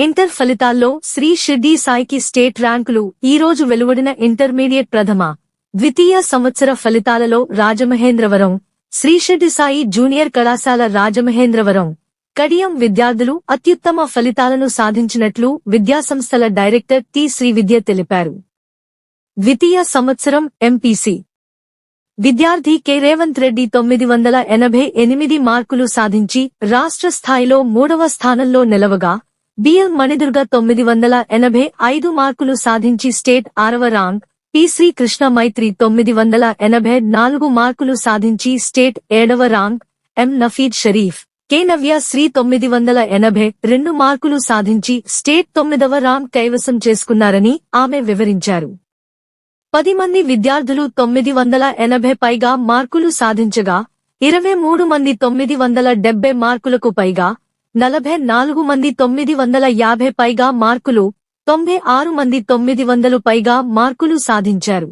Inter ఫలితాల్లో శ్రీ షిర్డీ సాయికి state ర్యాంకులు ఈరోజు వెలువడిన ఇంటర్మీడియట్ ప్రథమ, ద్వితీయ సంవత్సర ఫలితాలలో రాజమహేంద్రవరం, శ్రీ షిర్డీ సాయి జూనియర్ కళాశాల రాజమహేంద్రవరం, కడియం విద్యార్థులు అత్యుత్తమ ఫలితాలను సాధించినట్లు విద్యాసంస్థల డైరెక్టర్ టి శ్రీవిద్య తెలిపారు. ద్వితీయ సంవత్సరం ఎంపీసీ విద్యార్థి కె రేవంత్ రెడ్డి 988 మార్కులు సాధించి రాష్ట్ర స్థాయిలో 3వ స్థానంలో నిలవగా, బిఎల్ మణిదుర్గ 985 మార్కులు సాధించి స్టేట్ 6వ ర్యాంక్, పి శ్రీ కృష్ణ మైత్రి 984 మార్కులు సాధించి స్టేట్ 7వ ర్యాంక్, ఎం నఫీద్ షరీఫ్, కె నవ్య శ్రీ 982 మార్కులు సాధించి స్టేట్ 9వ ర్యాంక్ కైవసం చేసుకున్నారని ఆమె వివరించారు. 10 మంది విద్యార్థులు 980 పైగా మార్కులు సాధించగా, 23 మంది 970 మార్కులకు పైగా, 44 మంది 950 పైగా మార్కులు, 96 మంది 900 పైగా మార్కులు సాధించారు.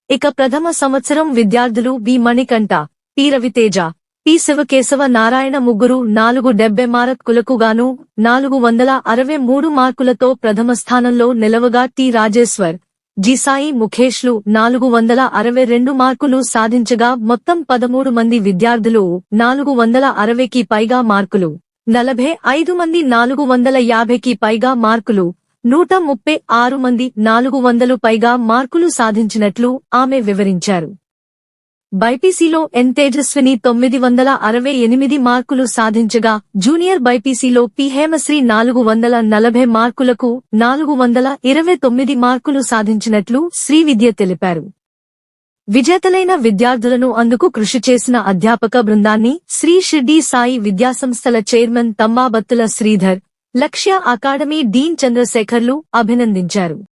ఇక ప్రథమ సంవత్సరం విద్యార్థులు వి మణికంఠ, పి రవితేజ, పి శివకేశవ నారాయణ ముగ్గురు 470 మార్కులకు గాను 463 మార్కులతో ప్రథమ స్థానంలో నిలవగా, టి రాజేశ్వర్, జి సాయి ముఖేష్లు 462 మార్కులు సాధించగా మొత్తం 13 మంది విద్యార్థులు 460కి పైగా మార్కులు, 45 మంది 450కి పైగా మార్కులు, 136 మంది 400 పైగా మార్కులు సాధించినట్లు ఆమె వివరించారు. బైపీసీలో ఎన్ తేజస్విని 968 మార్కులు సాధించగా, జూనియర్ బైపీసీలో పి హేమశ్రీ 440 మార్కులకు 429 మార్కులు సాధించినట్లు శ్రీవిద్య తెలిపారు. విజేతలైన విద్యార్థులను అందుకు కృషి చేసిన అధ్యాపక బృందాన్ని శ్రీ షిర్డీ సాయి విద్యాసంస్థల చైర్మన్ తంబాబత్తుల శ్రీధర్, లక్ష్య అకాడమీ డీన్ చంద్రశేఖర్లు అభినందించారు.